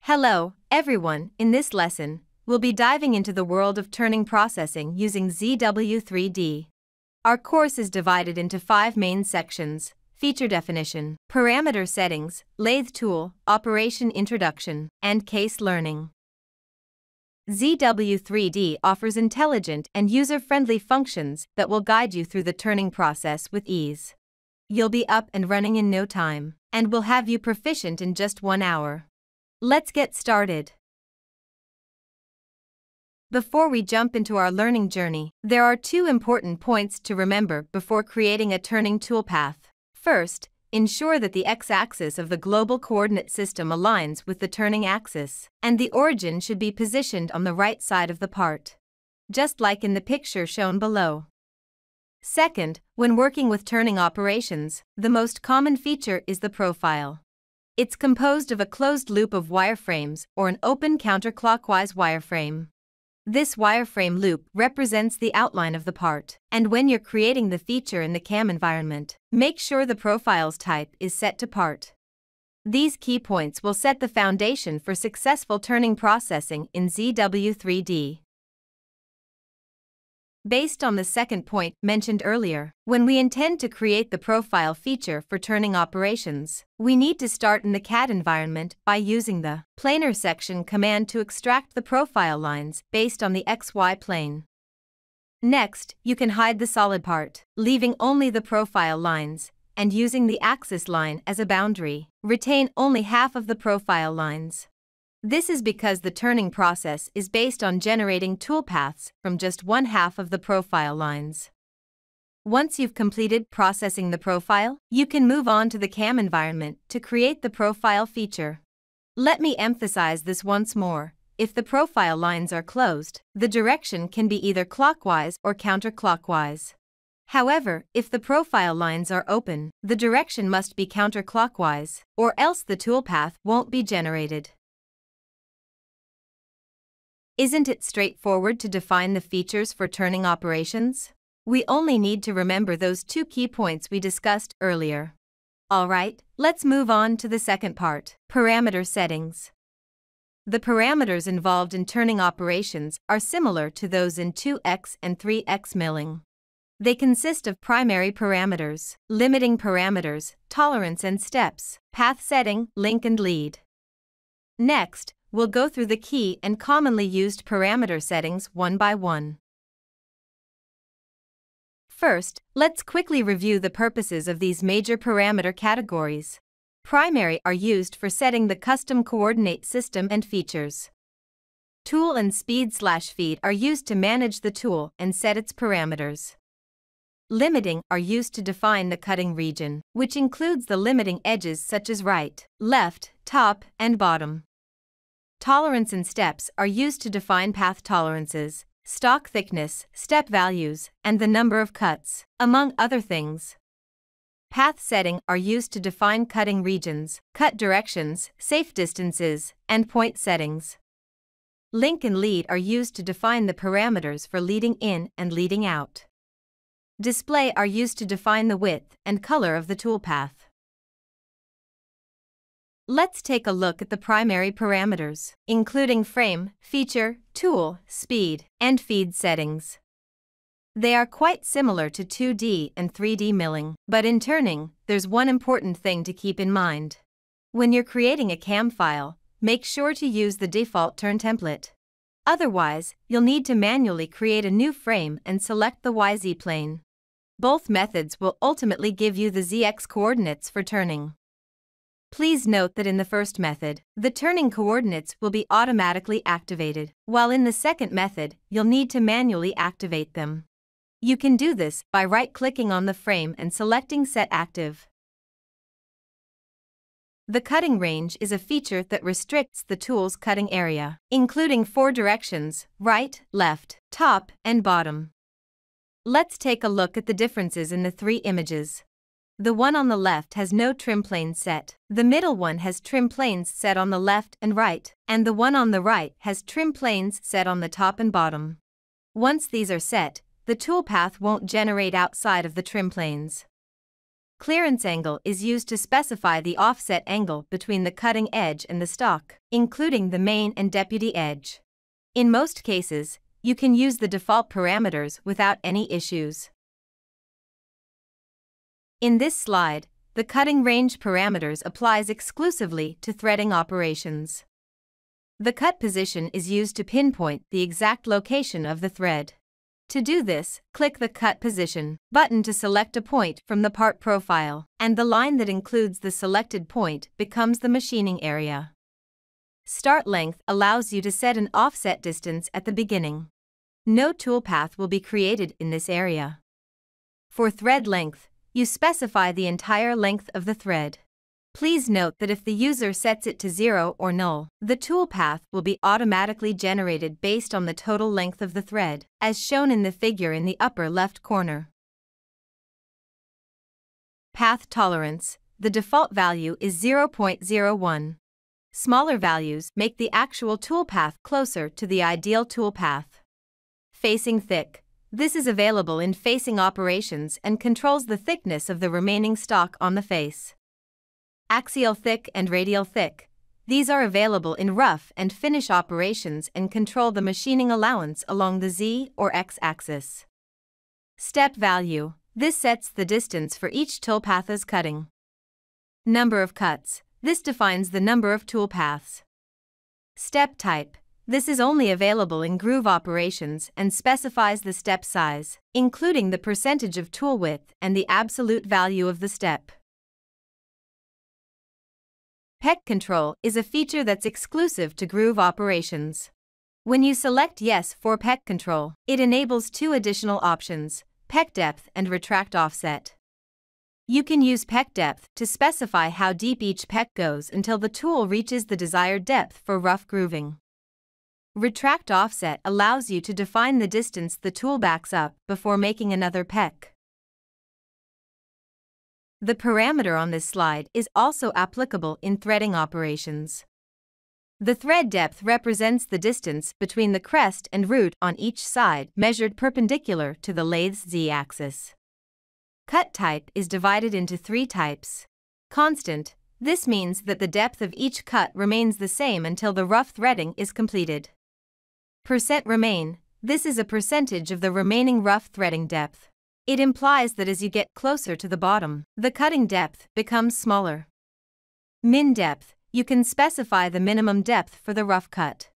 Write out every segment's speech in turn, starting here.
Hello, everyone. In this lesson, we'll be diving into the world of turning processing using ZW3D. Our course is divided into 5 main sections: feature definition, parameter settings, lathe tool, operation introduction, and case learning. ZW3D offers intelligent and user-friendly functions that will guide you through the turning process with ease. You'll be up and running in no time, and we'll have you proficient in just 1 hour. Let's get started. Before we jump into our learning journey, there are 2 important points to remember before creating a turning toolpath. First, ensure that the x-axis of the global coordinate system aligns with the turning axis, and the origin should be positioned on the right side of the part, just like in the picture shown below. Second, when working with turning operations, the most common feature is the profile. It's composed of a closed loop of wireframes or an open counterclockwise wireframe. This wireframe loop represents the outline of the part, and when you're creating the feature in the CAM environment, make sure the profile's type is set to part. These key points will set the foundation for successful turning processing in ZW3D. Based on the second point mentioned earlier, when we intend to create the profile feature for turning operations, we need to start in the CAD environment by using the planar section command to extract the profile lines based on the XY plane. Next, you can hide the solid part, leaving only the profile lines, and using the axis line as a boundary, retain only half of the profile lines. This is because the turning process is based on generating toolpaths from just 1/2 of the profile lines. Once you've completed processing the profile, you can move on to the CAM environment to create the profile feature. Let me emphasize this once more: if the profile lines are closed, the direction can be either clockwise or counterclockwise. However, if the profile lines are open, the direction must be counterclockwise, or else the toolpath won't be generated. Isn't it straightforward to define the features for turning operations? We only need to remember those 2 key points we discussed earlier. Alright, let's move on to the second part: parameter settings. The parameters involved in turning operations are similar to those in 2x and 3x milling. They consist of primary parameters, limiting parameters, tolerance and steps, path setting, link and lead. Next, we'll go through the key and commonly used parameter settings one by one. First, let's quickly review the purposes of these major parameter categories. Primary are used for setting the custom coordinate system and features. Tool and speed/feed are used to manage the tool and set its parameters. Limiting are used to define the cutting region, which includes the limiting edges such as right, left, top, and bottom. Tolerance and steps are used to define path tolerances, stock thickness, step values, and the number of cuts, among other things. Path setting are used to define cutting regions, cut directions, safe distances, and point settings. Link and lead are used to define the parameters for leading in and leading out. Display are used to define the width and color of the toolpath. Let's take a look at the primary parameters, including frame, feature, tool, speed, and feed settings. They are quite similar to 2D and 3D milling, but in turning, there's one important thing to keep in mind. When you're creating a CAM file, make sure to use the default turn template. Otherwise, you'll need to manually create a new frame and select the YZ plane. Both methods will ultimately give you the ZX coordinates for turning. Please note that in the first method, the turning coordinates will be automatically activated, while in the second method, you'll need to manually activate them. You can do this by right-clicking on the frame and selecting Set Active. The cutting range is a feature that restricts the tool's cutting area, including 4 directions: right, left, top, and bottom. Let's take a look at the differences in the 3 images. The one on the left has no trim planes set, the middle one has trim planes set on the left and right, and the one on the right has trim planes set on the top and bottom. Once these are set, the toolpath won't generate outside of the trim planes. Clearance angle is used to specify the offset angle between the cutting edge and the stock, including the main and deputy edge. In most cases, you can use the default parameters without any issues. In this slide, the cutting range parameters applies exclusively to threading operations. The cut position is used to pinpoint the exact location of the thread. To do this, click the Cut Position button to select a point from the part profile, and the line that includes the selected point becomes the machining area. Start length allows you to set an offset distance at the beginning. No toolpath will be created in this area. For thread length, you specify the entire length of the thread. Please note that if the user sets it to 0 or null, the toolpath will be automatically generated based on the total length of the thread, as shown in the figure in the upper left corner. Path tolerance. The default value is 0.01. Smaller values make the actual toolpath closer to the ideal toolpath. Facing thick. This is available in facing operations and controls the thickness of the remaining stock on the face. Axial thick and radial thick. These are available in rough and finish operations and control the machining allowance along the Z or X axis. Step value. This sets the distance for each toolpath's cutting. Number of cuts. This defines the number of toolpaths. Step type. This is only available in groove operations and specifies the step size, including the percentage of tool width and the absolute value of the step. PEC control is a feature that's exclusive to groove operations. When you select Yes for PEC control, it enables two additional options, PEC depth and retract offset. You can use PEC depth to specify how deep each PEC goes until the tool reaches the desired depth for rough grooving. Retract offset allows you to define the distance the tool backs up before making another PEC. The parameter on this slide is also applicable in threading operations. The thread depth represents the distance between the crest and root on each side measured perpendicular to the lathe's Z-axis. Cut type is divided into three types. Constant. This means that the depth of each cut remains the same until the rough threading is completed. Percent remain. This is a percentage of the remaining rough threading depth. It implies that as you get closer to the bottom, the cutting depth becomes smaller. Min depth. You can specify the minimum depth for the rough cut.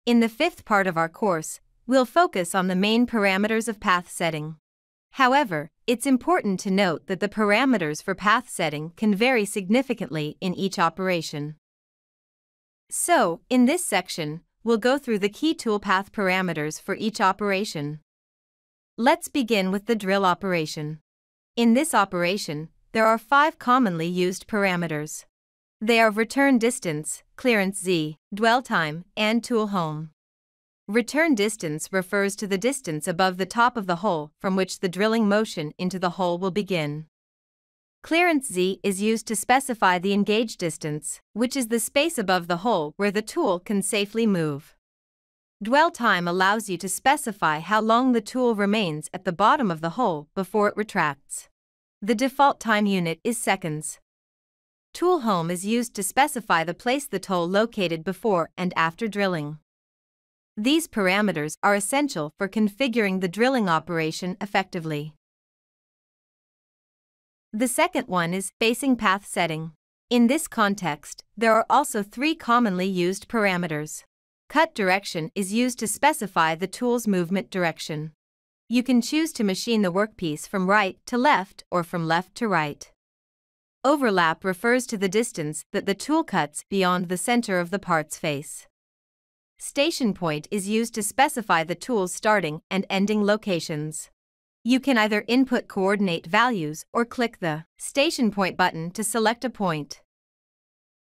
In the fifth part of our course, we'll focus on the main parameters of path setting. However, it's important to note that the parameters for path setting can vary significantly in each operation. So, in this section, we'll go through the key toolpath parameters for each operation. Let's begin with the drill operation. In this operation, there are 5 commonly used parameters. They are return distance, clearance Z, dwell time, and tool home. Return distance refers to the distance above the top of the hole from which the drilling motion into the hole will begin. Clearance Z is used to specify the engage distance, which is the space above the hole where the tool can safely move. Dwell time allows you to specify how long the tool remains at the bottom of the hole before it retracts. The default time unit is seconds. Tool home is used to specify the place the tool located before and after drilling. These parameters are essential for configuring the drilling operation effectively. The second one is facing path setting. In this context, there are also 3 commonly used parameters. Cut direction is used to specify the tool's movement direction. You can choose to machine the workpiece from right to left or from left to right. Overlap refers to the distance that the tool cuts beyond the center of the part's face. Station point is used to specify the tool's starting and ending locations. You can either input coordinate values or click the Station Point button to select a point.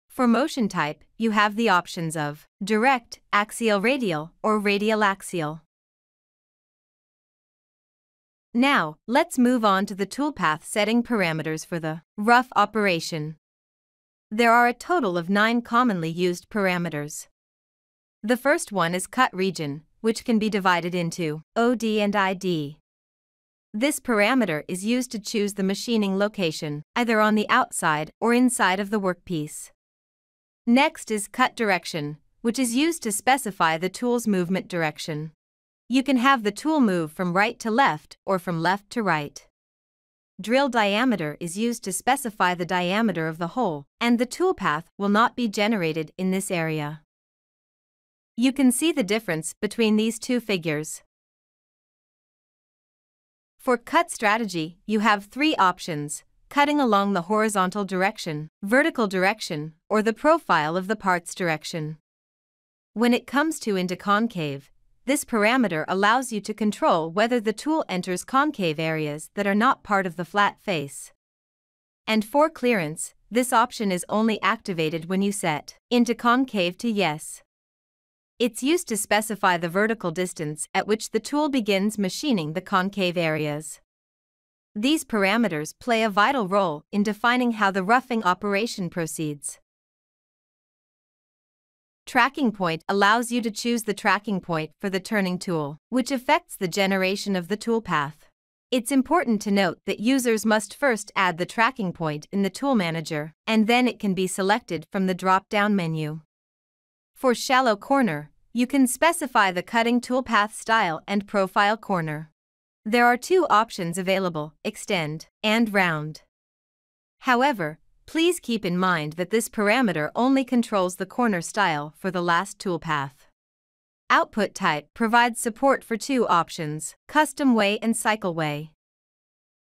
For motion type, you have the options of direct, axial radial, or radial axial. Now, let's move on to the toolpath setting parameters for the rough operation. There are a total of 9 commonly used parameters. The first one is cut region, which can be divided into OD and ID. This parameter is used to choose the machining location, either on the outside or inside of the workpiece. Next is cut direction, which is used to specify the tool's movement direction. You can have the tool move from right to left or from left to right. Drill diameter is used to specify the diameter of the hole, and the toolpath will not be generated in this area. You can see the difference between these two figures. For cut strategy, you have three options: cutting along the horizontal direction, vertical direction, or the profile of the part's direction. When it comes to into concave, this parameter allows you to control whether the tool enters concave areas that are not part of the flat face. And for clearance, this option is only activated when you set into concave to yes. It's used to specify the vertical distance at which the tool begins machining the concave areas. These parameters play a vital role in defining how the roughing operation proceeds. Tracking point allows you to choose the tracking point for the turning tool, which affects the generation of the toolpath. It's important to note that users must first add the tracking point in the tool manager, and then it can be selected from the drop-down menu. For shallow corner, you can specify the cutting toolpath style and profile corner. There are two options available: extend and round. However, please keep in mind that this parameter only controls the corner style for the last toolpath. Output type provides support for two options: custom way and cycle way.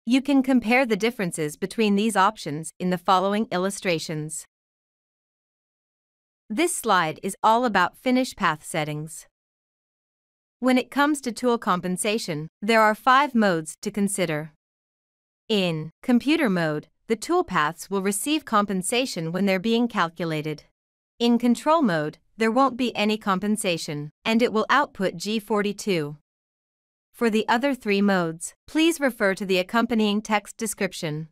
You can compare the differences between these options in the following illustrations. This slide is all about finish path settings. When it comes to tool compensation, there are 5 modes to consider. In computer mode, the toolpaths will receive compensation when they're being calculated. In control mode, there won't be any compensation, and it will output G42. For the other 3 modes, please refer to the accompanying text description.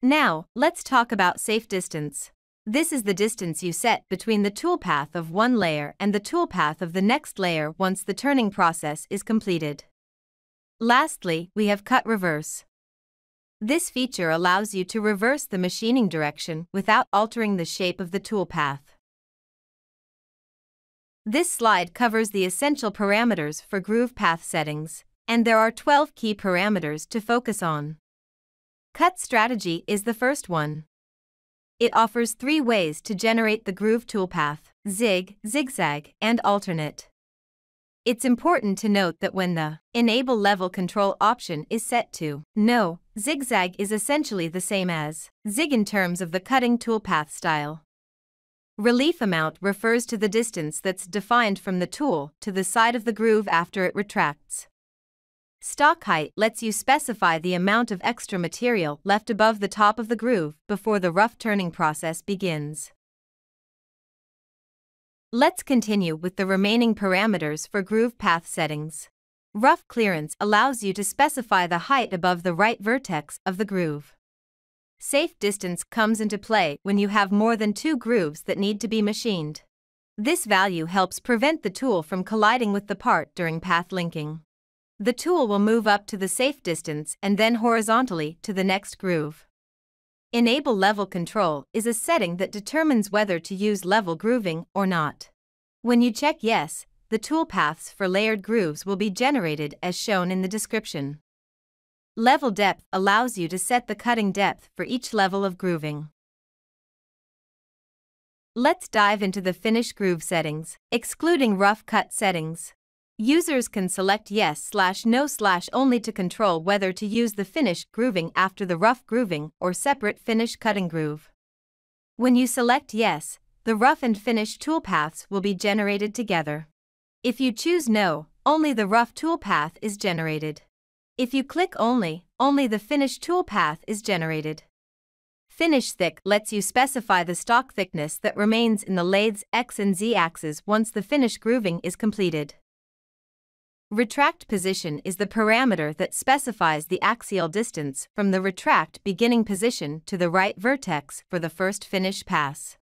Now, let's talk about safe distance. This is the distance you set between the toolpath of one layer and the toolpath of the next layer once the turning process is completed. Lastly, we have cut reverse. This feature allows you to reverse the machining direction without altering the shape of the toolpath. This slide covers the essential parameters for groove path settings, and there are 12 key parameters to focus on. Cut strategy is the first one. It offers 3 ways to generate the groove toolpath: zig, zigzag, and alternate. It's important to note that when the Enable Level Control option is set to No, zigzag is essentially the same as zig in terms of the cutting toolpath style. Relief amount refers to the distance that's defined from the tool to the side of the groove after it retracts. Stock height lets you specify the amount of extra material left above the top of the groove before the rough turning process begins. Let's continue with the remaining parameters for groove path settings. Rough clearance allows you to specify the height above the right vertex of the groove. Safe distance comes into play when you have more than 2 grooves that need to be machined. This value helps prevent the tool from colliding with the part during path linking. The tool will move up to the safe distance and then horizontally to the next groove. Enable Level Control is a setting that determines whether to use level grooving or not. When you check yes, the toolpaths for layered grooves will be generated as shown in the description. Level depth allows you to set the cutting depth for each level of grooving. Let's dive into the finish groove settings, excluding rough cut settings. Users can select yes/no/only to control whether to use the finish grooving after the rough grooving or separate finish cutting groove. When you select yes, the rough and finish toolpaths will be generated together. If you choose no, only the rough toolpath is generated. If you click only the finish toolpath is generated. Finish thick lets you specify the stock thickness that remains in the lathe's X and Z axes once the finish grooving is completed. Retract position is the parameter that specifies the axial distance from the retract beginning position to the right vertex for the first finish pass.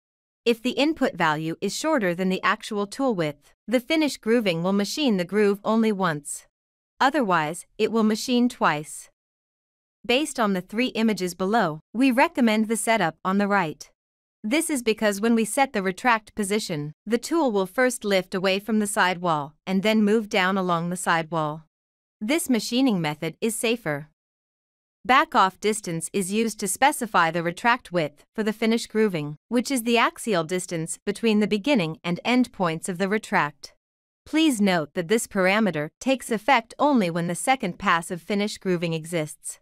If the input value is shorter than the actual tool width, the finish grooving will machine the groove only once. otherwise, it will machine twice. Based on the 3 images below, we recommend the setup on the right. This is because when we set the retract position, the tool will first lift away from the sidewall and then move down along the sidewall. This machining method is safer. Back-off distance is used to specify the retract width for the finish grooving, which is the axial distance between the beginning and end points of the retract. Please note that this parameter takes effect only when the second pass of finish grooving exists.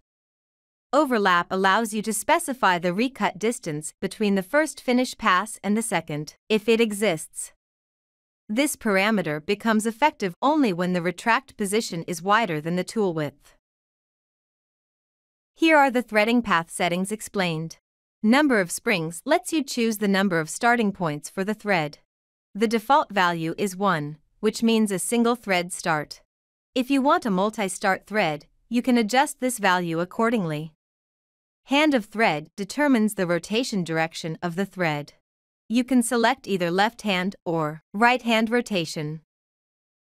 Overlap allows you to specify the recut distance between the first finish pass and the second, if it exists. This parameter becomes effective only when the retract position is wider than the tool width. Here are the threading path settings explained. Number of springs lets you choose the number of starting points for the thread. The default value is 1, which means a single thread start. If you want a multi-start thread, you can adjust this value accordingly. Hand of thread determines the rotation direction of the thread. You can select either left hand or right hand rotation.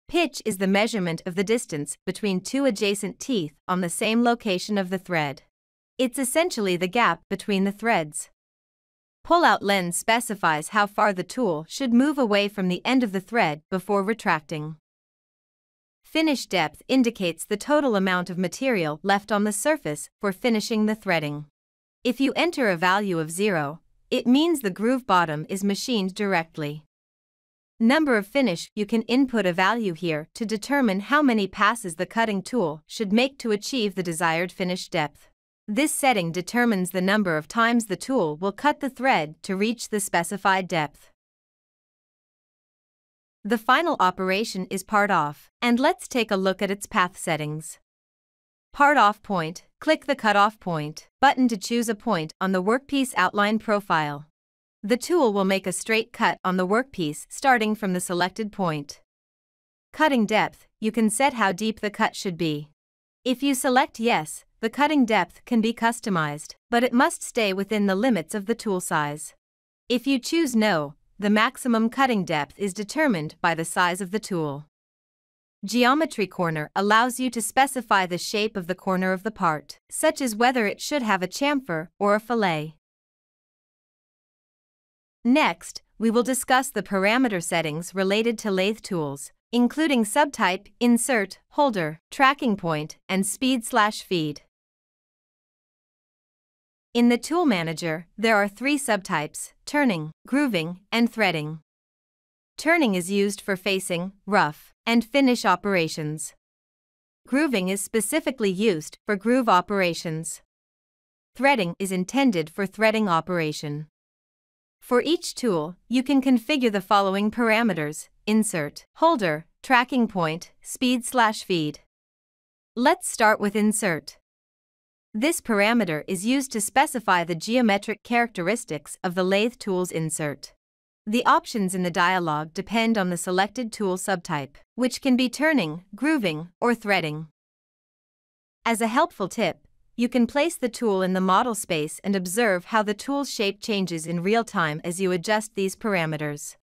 Pitch is the measurement of the distance between 2 adjacent teeth on the same location of the thread. It's essentially the gap between the threads. Pull-out lens specifies how far the tool should move away from the end of the thread before retracting. Finish depth indicates the total amount of material left on the surface for finishing the threading. If you enter a value of 0, it means the groove bottom is machined directly. Number of finish, you can input a value here to determine how many passes the cutting tool should make to achieve the desired finish depth. This setting determines the number of times the tool will cut the thread to reach the specified depth. The final operation is part off, and let's take a look at its path settings. Part off point, click the cut off point button to choose a point on the workpiece outline profile. The tool will make a straight cut on the workpiece starting from the selected point. Cutting depth, you can set how deep the cut should be. If you select yes, the cutting depth can be customized, but it must stay within the limits of the tool size. If you choose no, the maximum cutting depth is determined by the size of the tool. Geometry corner allows you to specify the shape of the corner of the part, such as whether it should have a chamfer or a fillet. Next, we will discuss the parameter settings related to lathe tools, including subtype, insert, holder, tracking point, and speed/feed. In the Tool Manager, there are 3 subtypes: turning, grooving, and threading. Turning is used for facing, rough, and finish operations. Grooving is specifically used for groove operations. Threading is intended for threading operation. For each tool, you can configure the following parameters: insert, holder, tracking point, speed/feed. Let's start with insert. This parameter is used to specify the geometric characteristics of the lathe tool's insert. The options in the dialog depend on the selected tool subtype, which can be turning, grooving, or threading. As a helpful tip, you can place the tool in the model space and observe how the tool's shape changes in real time as you adjust these parameters.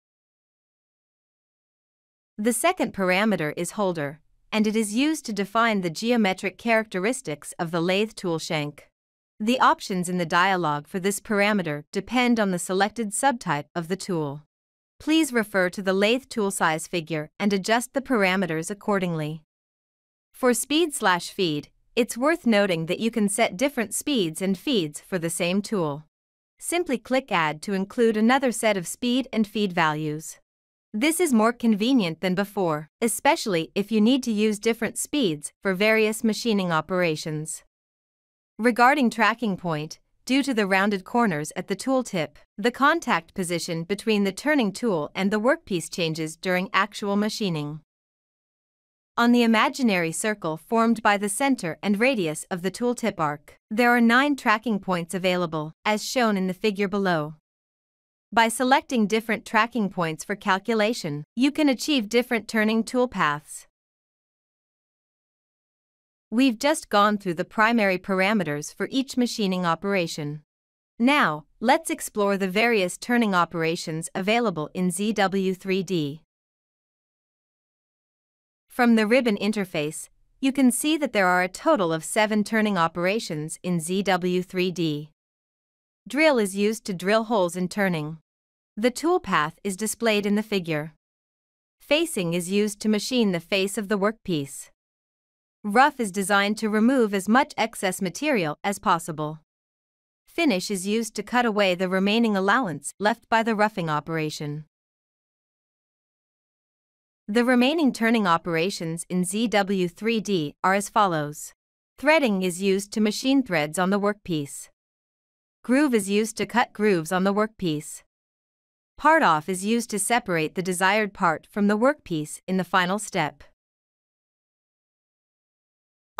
The second parameter is holder, and it is used to define the geometric characteristics of the lathe tool shank. The options in the dialog for this parameter depend on the selected subtype of the tool. Please refer to the lathe tool size figure and adjust the parameters accordingly. For speed/feed, it's worth noting that you can set different speeds and feeds for the same tool. Simply click Add to include another set of speed and feed values. This is more convenient than before, especially if you need to use different speeds for various machining operations. Regarding tracking point, due to the rounded corners at the tool tip, the contact position between the turning tool and the workpiece changes during actual machining. On the imaginary circle formed by the center and radius of the tool tip arc, there are 9 tracking points available, as shown in the figure below. By selecting different tracking points for calculation, you can achieve different turning tool paths. We've just gone through the primary parameters for each machining operation. Now, let's explore the various turning operations available in ZW3D. From the ribbon interface, You can see that there are a total of 7 turning operations in ZW3D. Drill is used to drill holes in turning. The toolpath is displayed in the figure. Facing is used to machine the face of the workpiece. Rough is designed to remove as much excess material as possible. Finish is used to cut away the remaining allowance left by the roughing operation. The remaining turning operations in ZW3D are as follows. Threading is used to machine threads on the workpiece. Groove is used to cut grooves on the workpiece. Part off is used to separate the desired part from the workpiece in the final step.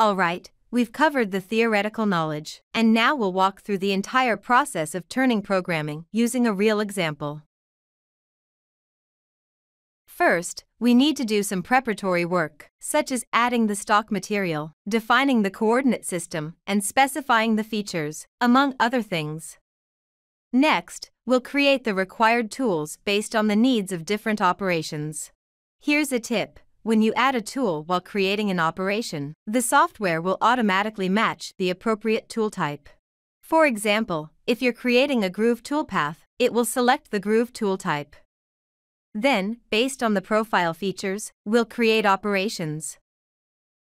Alright, we've covered the theoretical knowledge, and now we'll walk through the entire process of turning programming using a real example. First, we need to do some preparatory work, such as adding the stock material, defining the coordinate system, and specifying the features, among other things. Next, we'll create the required tools based on the needs of different operations. Here's a tip. When you add a tool while creating an operation, the software will automatically match the appropriate tool type. For example, if you're creating a groove toolpath, it will select the groove tool type. Then, based on the profile features, we'll create operations.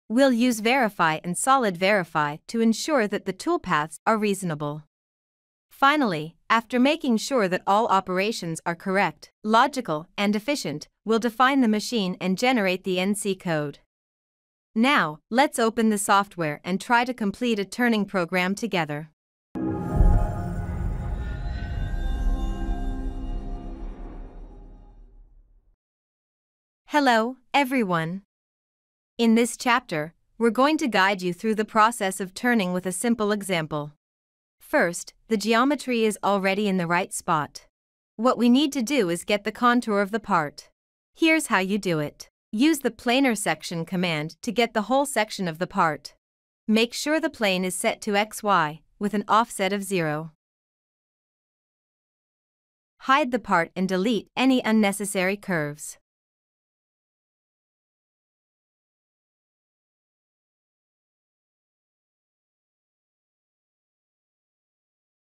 We'll use verify and solid verify to ensure that the toolpaths are reasonable. Finally, after making sure that all operations are correct, logical, and efficient, we'll define the machine and generate the NC code. Now, let's open the software and try to complete a turning program together. Hello, everyone. In this chapter, we're going to guide you through the process of turning with a simple example. First, the geometry is already in the right spot. What we need to do is get the contour of the part. Here's how you do it. Use the planar section command to get the whole section of the part. Make sure the plane is set to XY, with an offset of 0. Hide the part and delete any unnecessary curves.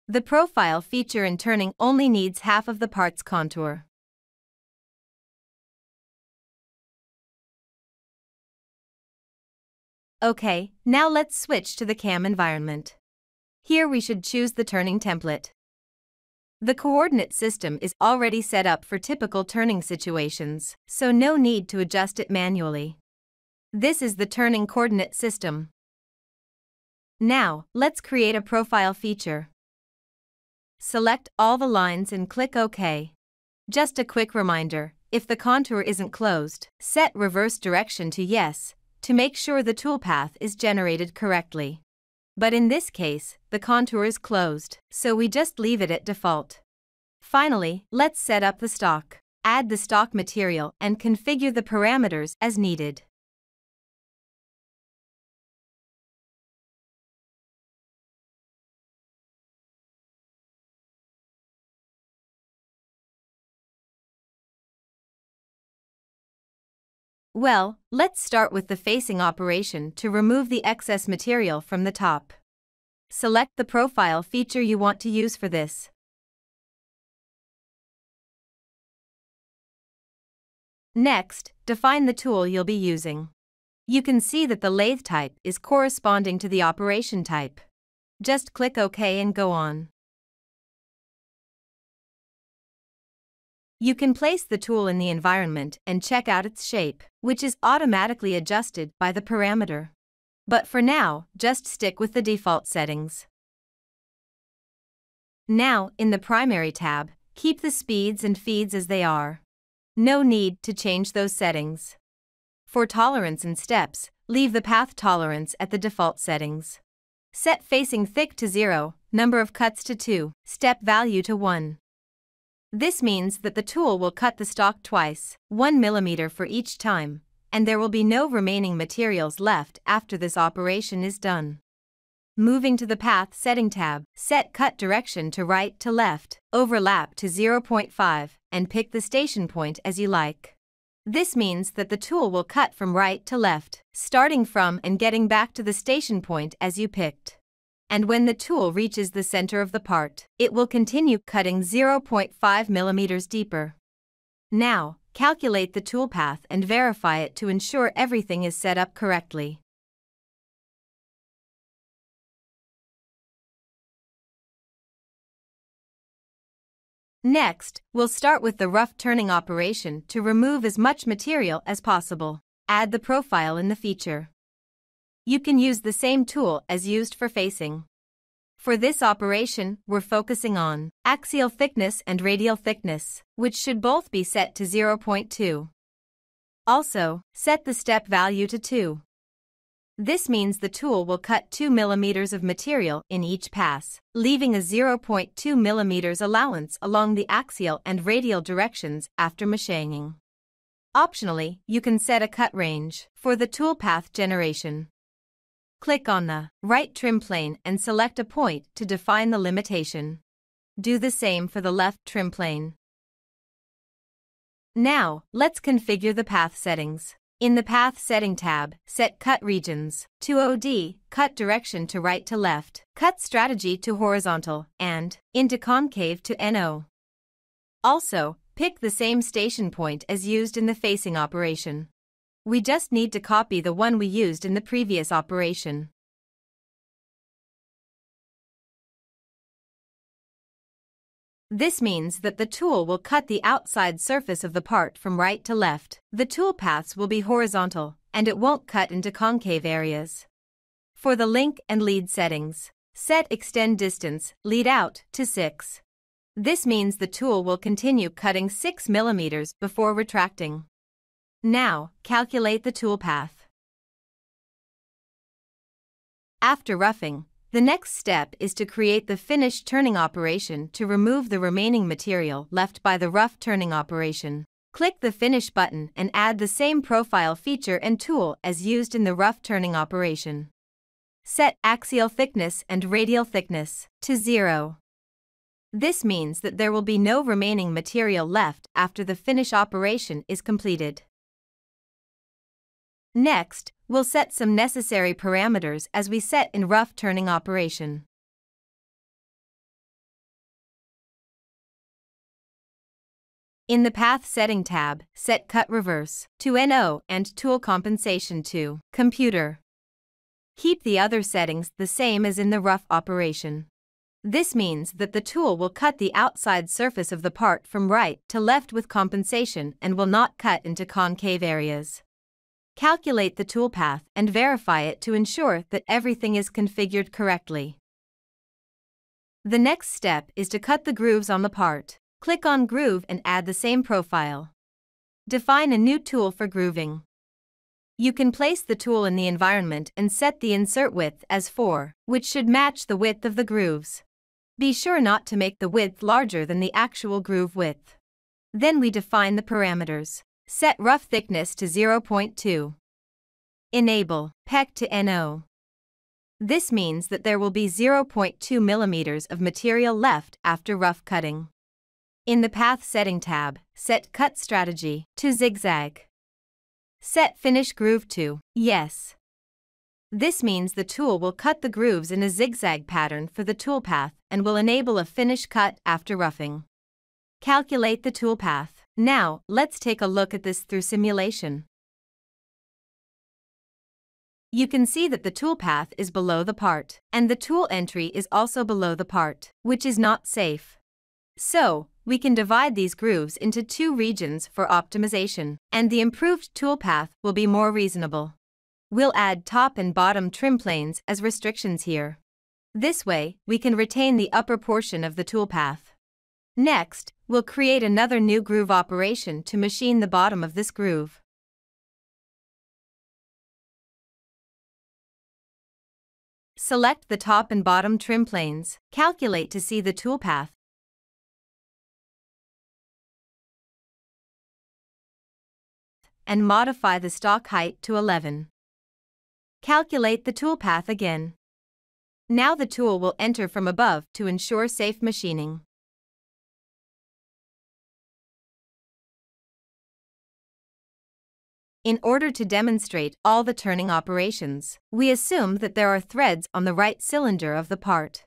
The profile feature in turning only needs half of the part's contour. Okay, now let's switch to the CAM environment. Here we should choose the turning template. The coordinate system is already set up for typical turning situations, so no need to adjust it manually. This is the turning coordinate system. Now, let's create a profile feature. Select all the lines and click OK. Just a quick reminder, if the contour isn't closed, set reverse direction to yes, to make sure the toolpath is generated correctly. But in this case, the contour is closed, so we just leave it at default. Finally, let's set up the stock. Add the stock material and configure the parameters as needed. Well, let's start with the facing operation to remove the excess material from the top. Select the profile feature you want to use for this. Next, define the tool you'll be using. You can see that the lathe type is corresponding to the operation type. Just click OK and go on. You can place the tool in the environment and check out its shape, which is automatically adjusted by the parameter. But for now, just stick with the default settings. Now, in the Primary tab, keep the speeds and feeds as they are. No need to change those settings. For tolerance and steps, leave the path tolerance at the default settings. Set facing thick to 0, number of cuts to 2, step value to 1. This means that the tool will cut the stock twice, 1 mm for each time, and there will be no remaining materials left after this operation is done. Moving to the Path Setting tab, set cut direction to right to left, overlap to 0.5, and pick the station point as you like. This means that the tool will cut from right to left, starting from and getting back to the station point as you picked. And when the tool reaches the center of the part, it will continue cutting 0.5 millimeters deeper. Now, calculate the toolpath and verify it to ensure everything is set up correctly. Next, we'll start with the rough turning operation to remove as much material as possible. Add the profile in the feature. You can use the same tool as used for facing. For this operation, we're focusing on axial thickness and radial thickness, which should both be set to 0.2. Also, set the step value to 2. This means the tool will cut 2 millimeters of material in each pass, leaving a 0.2 millimeters allowance along the axial and radial directions after machining. Optionally, you can set a cut range for the toolpath generation. Click on the right trim plane and select a point to define the limitation. Do the same for the left trim plane. Now, let's configure the path settings. In the Path Setting tab, set Cut Regions to OD, Cut Direction to right to left, Cut Strategy to horizontal, and into concave to NO. Also, pick the same station point as used in the facing operation. We just need to copy the one we used in the previous operation. This means that the tool will cut the outside surface of the part from right to left. The tool paths will be horizontal, and it won't cut into concave areas. For the link and lead settings, set Extend Distance, Lead Out, to 6. This means the tool will continue cutting 6 millimeters before retracting. Now, calculate the tool path. After roughing, the next step is to create the finish turning operation to remove the remaining material left by the rough turning operation. Click the Finish button and add the same profile feature and tool as used in the rough turning operation. Set axial thickness and radial thickness to 0. This means that there will be no remaining material left after the finish operation is completed. Next, we'll set some necessary parameters as we set in rough turning operation. In the Path Setting tab, set Cut Reverse to NO and Tool Compensation to Computer. Keep the other settings the same as in the rough operation. This means that the tool will cut the outside surface of the part from right to left with compensation and will not cut into concave areas. Calculate the toolpath and verify it to ensure that everything is configured correctly. The next step is to cut the grooves on the part. Click on Groove and add the same profile. Define a new tool for grooving. You can place the tool in the environment and set the insert width as 4, which should match the width of the grooves. Be sure not to make the width larger than the actual groove width. Then we define the parameters. Set rough thickness to 0.2. Enable PEC to NO. This means that there will be 0.2 millimeters of material left after rough cutting. In the Path Setting tab, set Cut Strategy to Zigzag. Set Finish Groove to Yes. This means the tool will cut the grooves in a zigzag pattern for the toolpath and will enable a finish cut after roughing. Calculate the toolpath. Now, let's take a look at this through simulation. You can see that the toolpath is below the part, and the tool entry is also below the part, which is not safe. So, we can divide these grooves into 2 regions for optimization, and the improved toolpath will be more reasonable. We'll add top and bottom trim planes as restrictions here. This way, we can retain the upper portion of the toolpath. Next, we'll create another new groove operation to machine the bottom of this groove. Select the top and bottom trim planes, calculate to see the toolpath, and modify the stock height to 11. Calculate the toolpath again. Now the tool will enter from above to ensure safe machining. In order to demonstrate all the turning operations, we assume that there are threads on the right cylinder of the part.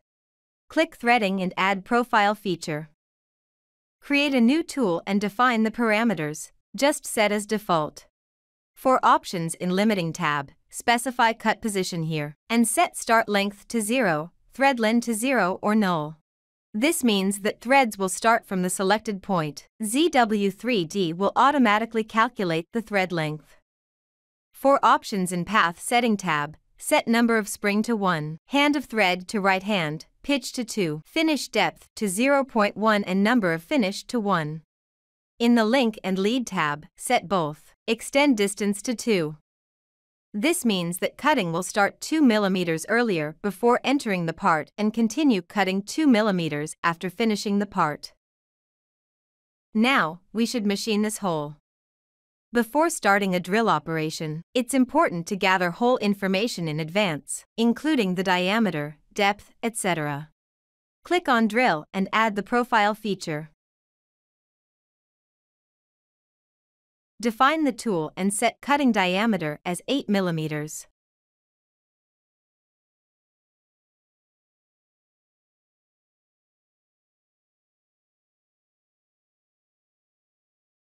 Click Threading and add Profile feature. Create a new tool and define the parameters, just set as default. For options in Limiting tab, specify cut position here, and set start length to 0, thread length to 0 or null. This means that threads will start from the selected point. ZW3D will automatically calculate the thread length. For options in Path Setting tab, set number of spring to 1, hand of thread to right hand, pitch to 2, finish depth to 0.1 and number of finish to 1. In the Link and Lead tab, set both. Extend distance to 2. This means that cutting will start 2 mm earlier before entering the part and continue cutting 2 mm after finishing the part. Now, we should machine this hole. Before starting a drill operation, it's important to gather hole information in advance, including the diameter, depth, etc. Click on Drill and add the Profile feature. Define the tool and set cutting diameter as 8 mm.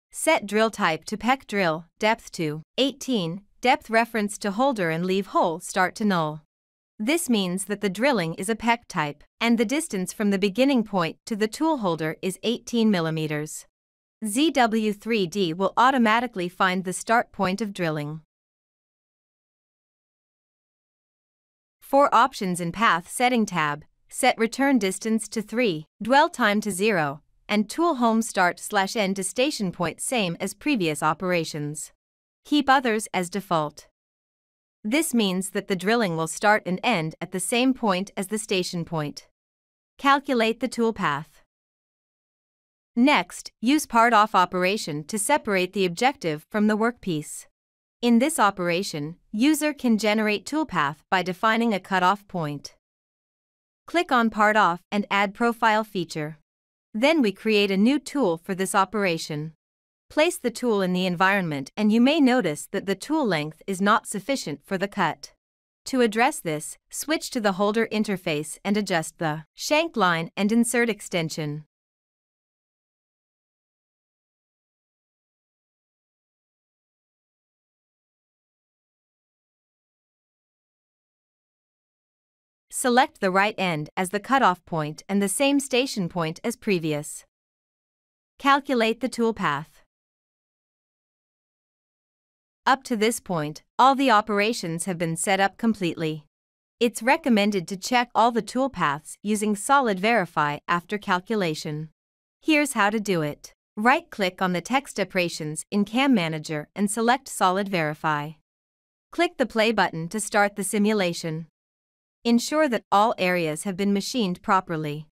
Set drill type to peck drill, depth to 18, depth reference to holder and leave hole start to null. This means that the drilling is a peck type, and the distance from the beginning point to the tool holder is 18 mm. ZW3D will automatically find the start point of drilling. For options in Path Setting tab, set return distance to 3, dwell time to 0, and tool home start/end to station point same as previous operations. Keep others as default. This means that the drilling will start and end at the same point as the station point. Calculate the tool path. Next, use part-off operation to separate the objective from the workpiece. In this operation, user can generate toolpath by defining a cutoff point. Click on Part-off and add Profile feature. Then we create a new tool for this operation. Place the tool in the environment and you may notice that the tool length is not sufficient for the cut. To address this, switch to the holder interface and adjust the shank line and insert extension. Select the right end as the cutoff point and the same station point as previous. Calculate the tool path. Up to this point, all the operations have been set up completely. It's recommended to check all the tool paths using Solid Verify after calculation. Here's how to do it. Right-click on the text operations in CAM Manager and select Solid Verify. Click the play button to start the simulation. Ensure that all areas have been machined properly.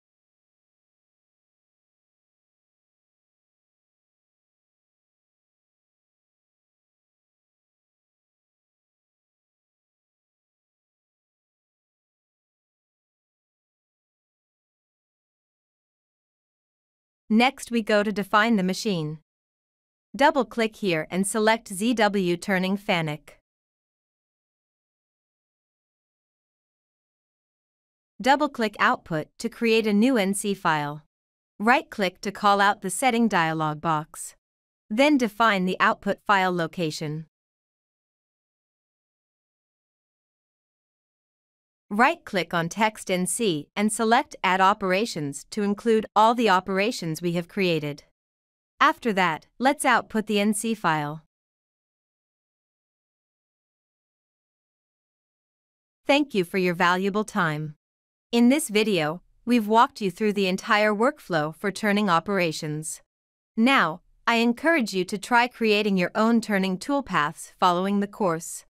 Next we go to define the machine. Double-click here and select ZW Turning FANUC. Double-click Output to create a new NC file. Right-click to call out the setting dialog box. Then define the output file location. Right-click on Text NC and select Add Operations to include all the operations we have created. After that, let's output the NC file. Thank you for your valuable time. In this video, we've walked you through the entire workflow for turning operations. Now, I encourage you to try creating your own turning toolpaths following the course.